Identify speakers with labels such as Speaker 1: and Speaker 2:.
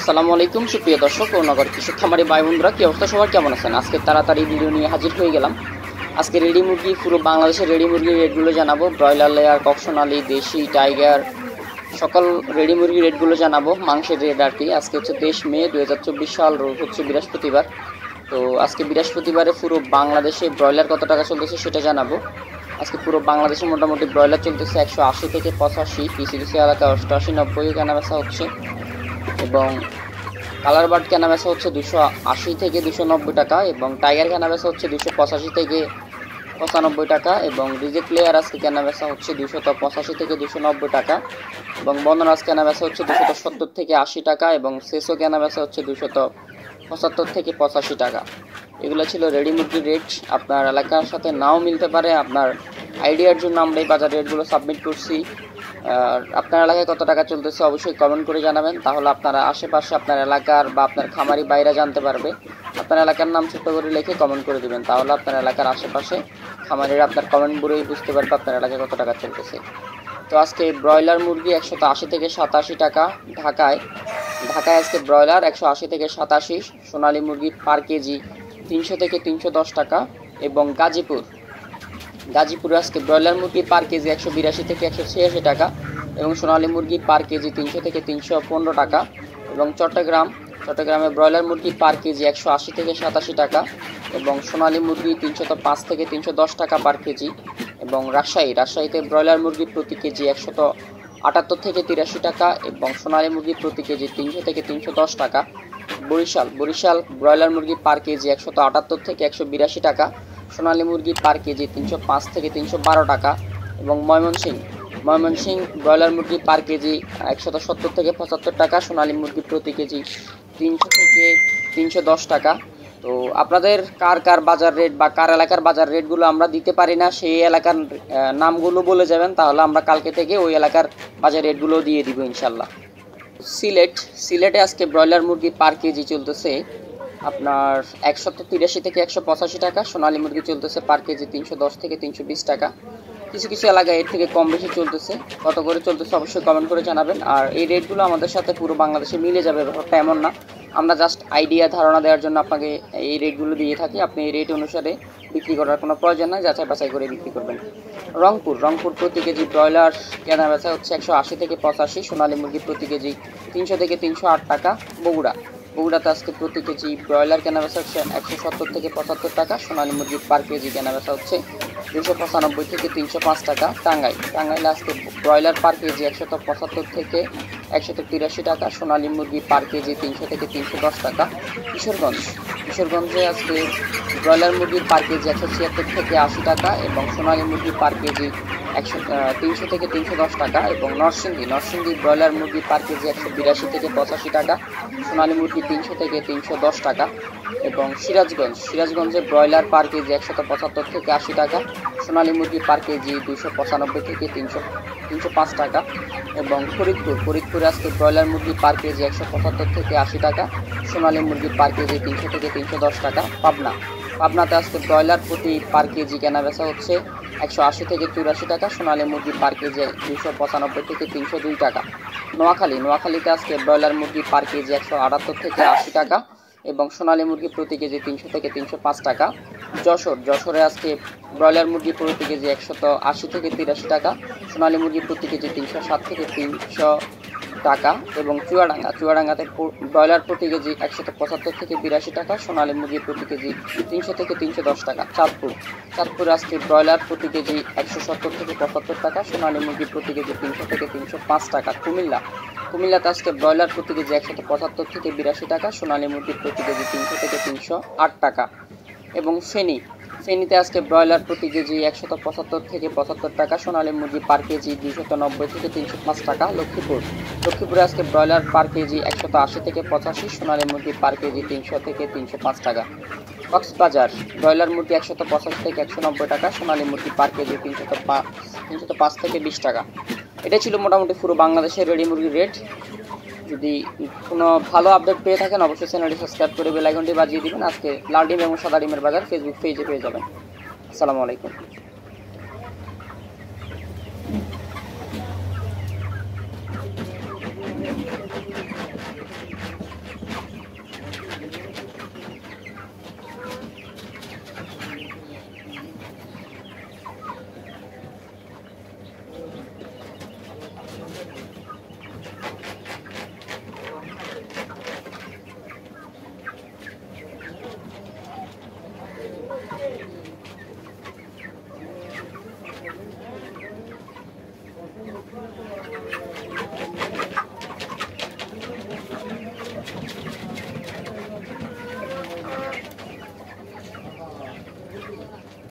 Speaker 1: আসসালামু আলাইকুম সুপ্রিয় দর্শক ও নগর কৃষক খামারি ভাই বোনরা, কি অবস্থা সবার, কেমন আছেন? আজকে তাড়াতাড়ি ভিডিও নিয়ে হাজির হয়ে গেলাম। আজকে রেডি মুরগি, পুরো বাংলাদেশের রেডি মুরগির রেটগুলো জানাবো। ব্রয়লার, লেয়ার, ককশনালি, দেশি, টাইগার, সকল রেডি মুরগির রেটগুলো জানাবো। মাংসের রেট আর কি। আজকে হচ্ছে 23 মে 2024 সাল, রোজ হচ্ছে বৃহস্পতিবার। তো আজকে বৃহস্পতিবারে পুরো বাংলাদেশে ব্রয়লার কত টাকা চলতেছে সেটা জানাবো। আজকে পুরো বাংলাদেশে মোটামুটি ব্রয়লার চলতেছে 180 থেকে 85, কিছু কিছু এলাকায় 88, 90 কেনা বেচা হচ্ছে। এবং কালার বার্ড কেনা বেচা হচ্ছে 280 থেকে 290 টাকা, এবং টাইগার কেনা বেচা হচ্ছে 285 থেকে 95 টাকা, এবং রিজেক্ট লেয়ার আজকে কেনা বেচা হচ্ছে 285 থেকে 290 টাকা, এবং বনরাজ কেনা বেচা হচ্ছে 270 থেকে 80 টাকা, এবং সেসো কেনা বেচা হচ্ছে 275 থেকে 85 টাকা। এগুলো ছিল রেডি মুরগির রেট। আপনার এলাকার সাথে নাও মিলতে পারে, আপনার আইডিয়ার জন্য আমরা এই বাজার রেটগুলো সাবমিট করছি। আপনার এলাকায় কত টাকা চলতেছে অবশ্যই কমেন্ট করে জানাবেন, তাহলে আপনারা আশেপাশে আপনার এলাকার বা আপনার খামারি বাইরা জানতে পারবে। আপনার এলাকার নাম ছোট্ট করে লিখে কমেন্ট করে দিবেন, তাহলে আপনার এলাকার আশেপাশে খামারিরা আপনার কমেন্ট পড়েই বুঝতে পারবে আপনার এলাকায় কত টাকা চলতেছে। তো আজকে ব্রয়লার মুরগি 180 থেকে 87 টাকা ঢাকায় আজকে ব্রয়লার 180 থেকে 87, সোনালী মুরগি পার কেজি 300 থেকে 310 টাকা, এবং গাজীপুরে আজকে ব্রয়লার মুরগি পার কেজি 182 থেকে 186 টাকা, এবং সোনালী মুরগি পার কেজি 300 থেকে 315 টাকা, এবং চট্টগ্রামে ব্রয়লার মুরগি পার কেজি 180 থেকে 87 টাকা, এবং সোনালী মুরগি 305 থেকে 310 টাকা পার কেজি, এবং রাজশাহীতে ব্রয়লার মুরগি প্রতি কেজি 178 থেকে 83 টাকা, এবং সোনালী মুরগি প্রতি কেজি 300 থেকে 310 টাকা। বরিশাল ব্রয়লার মুরগি পার কেজি 178 থেকে 182 টাকা, সোনালী মুরগি পার কেজি 305 থেকে 312 টাকা, এবং ময়মনসিংহ ব্রয়লার মুরগি পার কেজি 170 থেকে 75 টাকা, সোনালী মুরগি প্রতি কেজি 300 থেকে 310 টাকা। তো আপনাদের কার বাজার রেট বা কার এলাকার বাজার রেটগুলো আমরা দিতে পারি না, সেই এলাকার নামগুলো বলে যাবেন, তাহলে আমরা কালকে থেকে ওই এলাকার বাজার রেটগুলো দিয়ে দিব ইনশাল্লাহ। সিলেটে আজকে ব্রয়লার মুরগি পার কেজি চলতেছে আপনার 183 থেকে 185 টাকা, সোনালী মুরগি চলতেছে পার কেজি 310 থেকে 320 টাকা। কিছু এলাকায় এর থেকে কম বেশি চলতেছে। কত করে চলতেছে অবশ্যই কমেন্ট করে জানাবেন। আর এই রেটগুলো আমাদের সাথে পুরো বাংলাদেশে মিলে যাবে, ব্যাপারটা এমন না। আমরা জাস্ট আইডিয়া, ধারণা দেওয়ার জন্য আপনাকে এই রেটগুলো দিয়ে থাকি। আপনি এই রেট অনুসারে বিক্রি করার কোনো প্রয়োজন নাই, যাচাই বাছাই করে বিক্রি করবেন। রংপুর প্রতি কেজি ব্রয়লার কেনা বেচা হচ্ছে 180 থেকে 85, সোনালী মুরগি প্রতি কেজি 300 থেকে 308 টাকা। বগুড়াতে আজকে প্রতি কেজি ব্রয়লার কেনা বেচা হচ্ছে 170 থেকে 75 টাকা, সোনালী মুরগি পার কেজি কেনা বেচা হচ্ছে 295 থেকে 305 টাকা। টাঙ্গাইলে আজকে ব্রয়লার পার কেজি 175 থেকে 183 টাকা, সোনালী মুরগি পার কেজি 300 থেকে 310 টাকা। কিশোরগঞ্জে আজকে ব্রয়লার মুরগি পার কেজি 176 থেকে 80 টাকা, এবং সোনালী মুরগি পার কেজি 300 থেকে 310 টাকা, এবং নরসিংদী ব্রয়লার মুরগি পার কেজি 182 থেকে 85 টাকা, সোনালী মুরগি 300 থেকে 310 টাকা, এবং সিরাজগঞ্জে ব্রয়লার পার কেজি 175 থেকে 80 টাকা, সোনালী মুরগি পার কেজি 295 থেকে 305 টাকা, এবং ফরিদপুরে আজকে ব্রয়লার মুরগি পার কেজি 175 থেকে 80 টাকা, সোনালী মুরগি পার কেজি 300 থেকে 310 টাকা। পাবনাতে আজকে ব্রয়লার প্রতি পার কেজি কেনা বেচা হচ্ছে 180 থেকে 84 টাকা, সোনালী মুরগি পার কেজি 295 থেকে 302 টাকা। নোয়াখালীতে আজকে ব্রয়লার মুরগি পার কেজি 178 থেকে 80 টাকা, এবং সোনালী মুরগি প্রতি কেজি 300 থেকে 305 টাকা। যশোরে আজকে ব্রয়লার মুরগি প্রতি কেজি 180 থেকে 83 টাকা, সোনালী মুরগি প্রতি কেজি 307 থেকে 300 টাকা, এবং চুয়াডাঙ্গাতে ব্রয়লার প্রতি কেজি 175 থেকে 82 টাকা, সোনালী মুরগি প্রতি কেজি 300 থেকে 310 টাকা। চাঁদপুরে আজকে ব্রয়লার প্রতি কেজি 170 থেকে 75 টাকা, সোনালী মুরগি প্রতি কেজি 300 থেকে 305 টাকা। কুমিল্লাতে আজকে ব্রয়লার প্রতি কেজি 175 থেকে 82 টাকা, সোনালী মুরগি প্রতি কেজি 300 থেকে 308 টাকা। এবং ফেনীতে আজকে ব্রয়লার প্রতি কেজি 175 থেকে 75 টাকা, সোনালী মুরগি পার কেজি 290 থেকে 305 টাকা। লক্ষ্মীপুরে আজকে ব্রয়লার পার কেজি 180 থেকে 85, সোনালী মুরগি পার কেজি 300 থেকে 305 টাকা। কক্সবাজার ব্রয়লার মুরগি 185 থেকে 190 টাকা, সোনালী মুরগি পার কেজি 305 থেকে 20 টাকা। এটা ছিল মোটামুটি পুরো বাংলাদেশের রেডি মুরগির রেট। যদি কোনো ভালো আপডেট পেয়ে থাকেন অবশ্যই চ্যানেলটি সাবস্ক্রাইব করে বেল আইকনটি বাজিয়ে দিবেন। আজকে লাল ডিম এবং সাদা ডিমের বাজার ফেসবুক পেজে পেয়ে যাবেন। আসসালামু আলাইকুম।